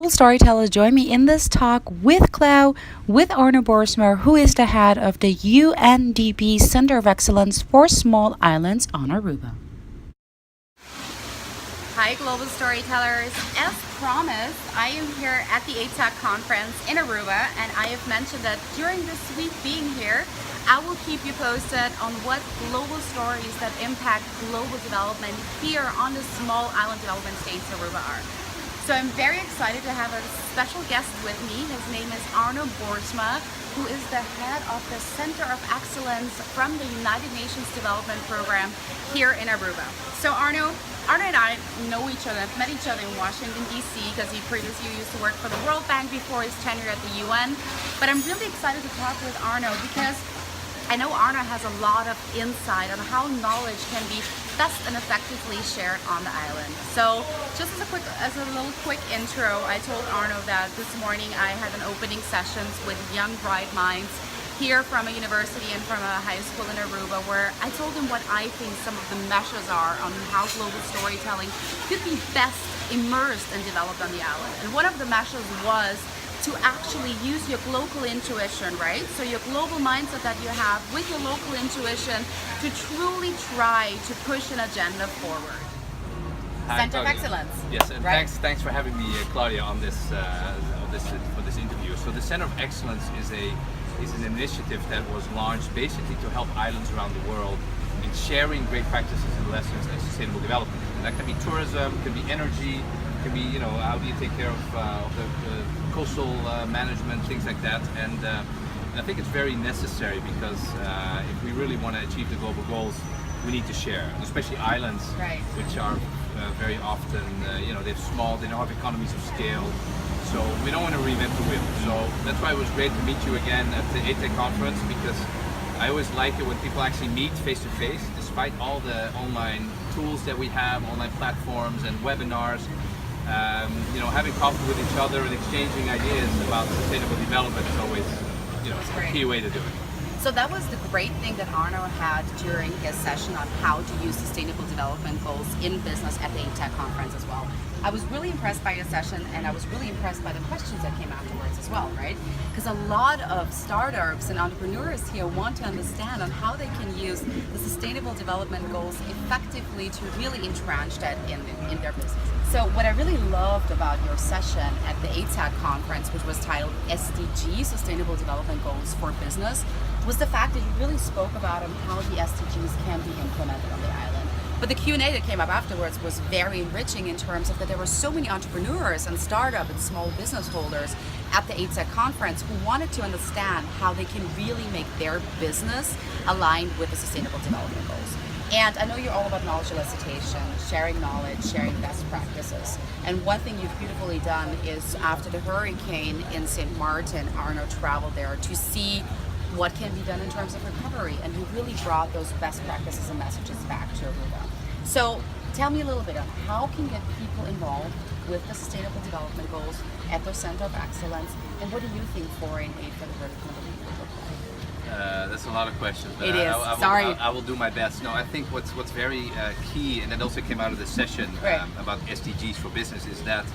Storytellers, join me in this talk with Clau, with Arno Boersma, who is the head of the UNDP Center of Excellence for Small Islands on Aruba. Hi, Global Storytellers. As promised, I am here at the ATAC conference in Aruba, and I have mentioned that during this week being here, I will keep you posted on what global stories that impact global development here on the small island development states Aruba are. So I'm very excited to have a special guest with me. His name is Arno Boersma, who is the head of the Center of Excellence from the United Nations Development Program here in Aruba. So Arno and I know each other, met each other in Washington, D.C. because he previously used to work for the World Bank before his tenure at the UN. But I'm really excited to talk with Arno because I know Arno has a lot of insight on how knowledge can be best and effectively shared on the island. So just as a little quick intro, I told Arno that this morning I had an opening sessions with young bright minds here from a university and from a high school in Aruba, where I told him what I think some of the measures are on how global storytelling could be best immersed and developed on the island. And one of the measures was to actually use your local intuition, right? So your global mindset that you have with your local intuition to truly try to push an agenda forward. Hi, Center of Claudia. Excellence. Yes, and right? thanks for having me, Claudia, on this for this interview. So the Center of Excellence is an initiative that was launched basically to help islands around the world in sharing great practices and lessons in sustainable development. And that can be tourism, can be energy, can be how do you take care of the coastal management, things like that. And I think it's very necessary because if we really want to achieve the global goals, we need to share, especially islands, Right. which are very often, they're small, they don't have economies of scale. So we don't want to reinvent the wheel. So that's why it was great to meet you again at the ATEC conference, because I always like it when people actually meet face to face, despite all the online tools that we have, online platforms and webinars. Having coffee with each other and exchanging ideas about sustainable development is always, a key way to do it. So that was the great thing that Arno had during his session on how to use sustainable development goals in business at the ATAC conference as well. I was really impressed by your session, and I was really impressed by the questions that came afterwards as well, right? Because a lot of startups and entrepreneurs here want to understand on how they can use the sustainable development goals effectively to really entrench that in their business. So what I really loved about your session at the ATAC conference, which was titled SDG, Sustainable Development Goals for Business, was the fact that you really spoke about how the SDGs can be implemented on the island. But the Q&A that came up afterwards was very enriching in terms of that there were so many entrepreneurs and startup and small business holders at the ATAC conference who wanted to understand how they can really make their business aligned with the Sustainable Development Goals. And I know you're all about knowledge elicitation, sharing knowledge, sharing best practices. And one thing you've beautifully done is after the hurricane in St. Martin, Arno traveled there to see what can be done in terms of recovery, and you really brought those best practices and messages back to Aruba. So tell me a little bit of how can get people involved with the Sustainable Development Goals at their Center of Excellence, and what do you think foreign aid for the hurricane relief would look like? That's a lot of questions. But It is. I will, Sorry. I will do my best. No, I think what's very key, and that also came out of the session Right. about SDGs for business, is that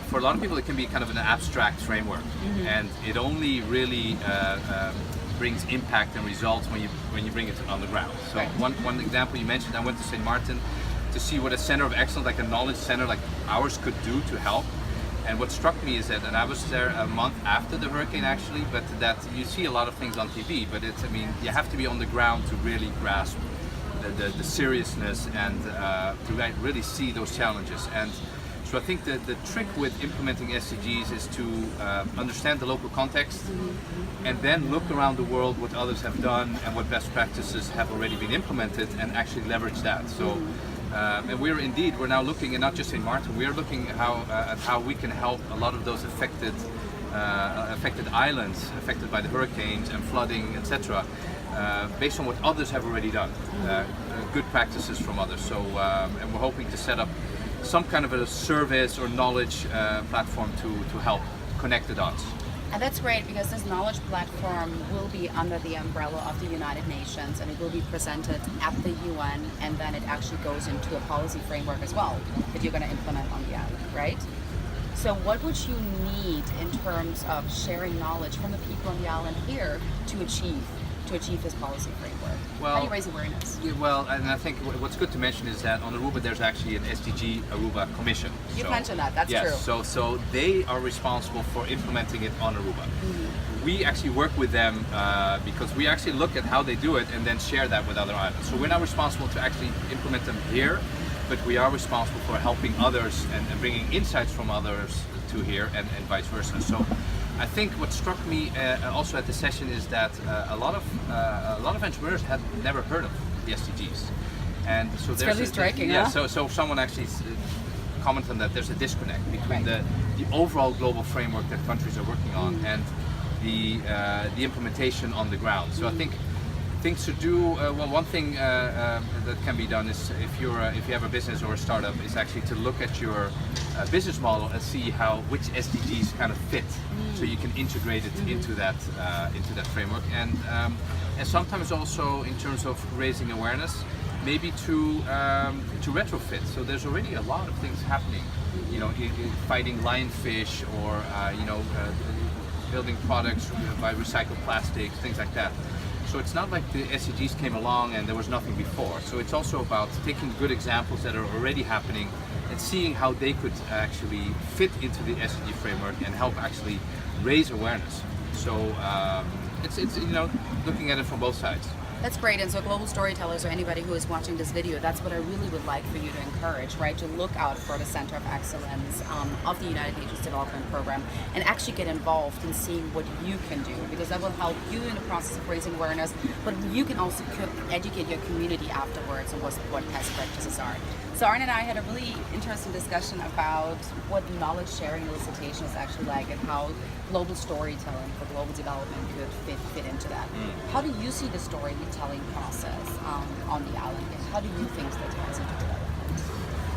for a lot of people it can be kind of an abstract framework, and it only really brings impact and results when you bring it on the ground. So Right. one example you mentioned, I went to St. Martin to see what a center of excellence, like a knowledge center like ours, could do to help. And what struck me is that, and I was there a month after the hurricane actually, but that you see a lot of things on TV, but you have to be on the ground to really grasp the seriousness and to really see those challenges. And so I think that the trick with implementing SDGs is to understand the local context and then look around the world what others have done and what best practices have already been implemented and actually leverage that. So, and we're now looking, and not just in Martin, we're looking at how we can help a lot of those affected islands affected by the hurricanes and flooding, etc. Based on what others have already done, good practices from others. So, and we're hoping to set up some kind of a service or knowledge platform to help connect the dots. And that's great because this knowledge platform will be under the umbrella of the United Nations, and it will be presented at the UN, and then it actually goes into a policy framework as well that you're going to implement on the island, right? So what would you need in terms of sharing knowledge from the people on the island here to achieve this policy framework? How do you raise awareness? Yeah, well, and I think what's good to mention is that on Aruba there's actually an Sdg Aruba Commission. You mentioned that, that's true. So they are responsible for implementing it on Aruba. We actually work with them because we actually look at how they do it and then share that with other islands. So we're not responsible to actually implement them here, but we are responsible for helping others and bringing insights from others to here and vice versa. So I think what struck me also at the session is that a lot of entrepreneurs had never heard of the SDGs, and so it's really striking. Yeah, huh? so someone actually commented on that there's a disconnect between the overall global framework that countries are working on and the implementation on the ground. So I think things to do. Well, one thing that can be done is if you have a business or a startup, is actually to look at your business model and see which SDGs kind of fit, so you can integrate it into that framework. And sometimes also in terms of raising awareness, maybe to retrofit. So there's already a lot of things happening. You know, fighting lionfish or building products by recycled plastics, things like that. So it's not like the SDGs came along and there was nothing before. So it's also about taking good examples that are already happening and seeing how they could actually fit into the SDG framework and help actually raise awareness. So it's looking at it from both sides. That's great. And so global storytellers or anybody who is watching this video, that's what I really would like for you to encourage, right? To look out for the Center of Excellence of the United Nations Development Program and actually get involved in seeing what you can do, because that will help you in the process of raising awareness, but you can also educate your community afterwards on what best practices are. So Arno and I had a really interesting discussion about what knowledge sharing elicitation is actually like and how global storytelling for global development could fit into that. How do you see the storytelling process on the island, and how do you think that ties into development?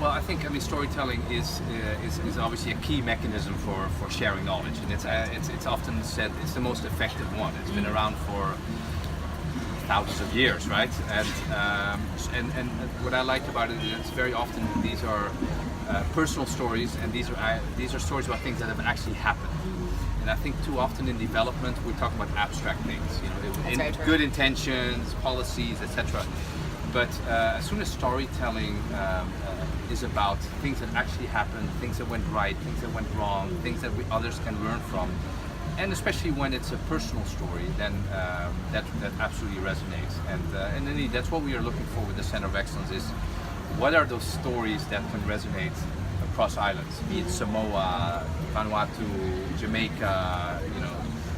Well, I think storytelling is obviously a key mechanism for sharing knowledge, and it's often said it's the most effective one. It's been around for thousands of years, right? And what I like about it is very often these are personal stories, and these are stories about things that have actually happened. And I think too often in development we talk about abstract things, good intentions, policies, etc. But as soon as storytelling is about things that actually happened, things that went right, things that went wrong, things that others can learn from, and especially when it's a personal story, then that absolutely resonates. And indeed, that's what we are looking for with the Center of Excellence: is what are those stories that can resonate across islands, be it Samoa, Vanuatu, Jamaica,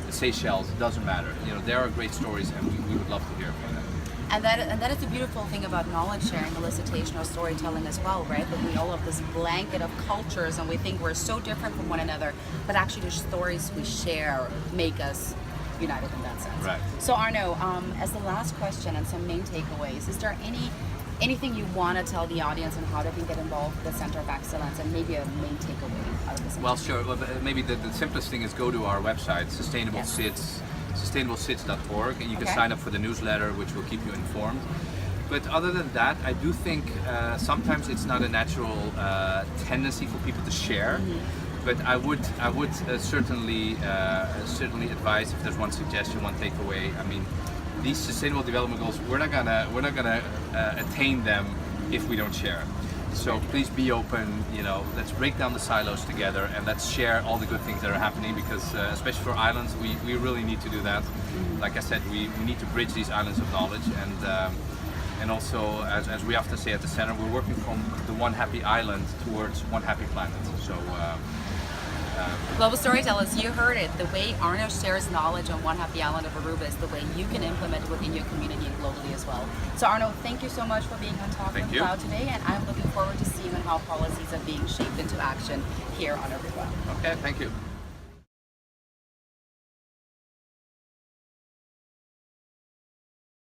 the Seychelles. It doesn't matter. There are great stories, and we would love to hear from them. And that is the beautiful thing about knowledge sharing, elicitation, or storytelling as well, right? That we all have this blanket of cultures and we think we're so different from one another, but actually the stories we share make us united in that sense. Right. So Arno, as the last question and some main takeaways, is there anything you want to tell the audience on how they can get involved with the Center of Excellence, and maybe a main takeaway out of this? Well, sure. Well, maybe the simplest thing is go to our website, sustainablesits.org, and you can sign up for the newsletter, which will keep you informed. But other than that, I do think sometimes it's not a natural tendency for people to share. But I would certainly advise, if there's one suggestion, one takeaway. These sustainable development goals, we're not gonna attain them if we don't share. So please be open. Let's break down the silos together and let's share all the good things that are happening. Because especially for islands, we really need to do that. Like I said, we need to bridge these islands of knowledge, and also as we often say at the center, we're working from the one happy island towards one happy planet. So. Global storytellers, you heard it. The way Arno shares knowledge on one happy island of Aruba is the way you can implement it within your community and globally as well. So Arno, thank you so much for being on Talk with Cloud today, and I'm looking forward to seeing how policies are being shaped into action here on Aruba. Okay, thank you.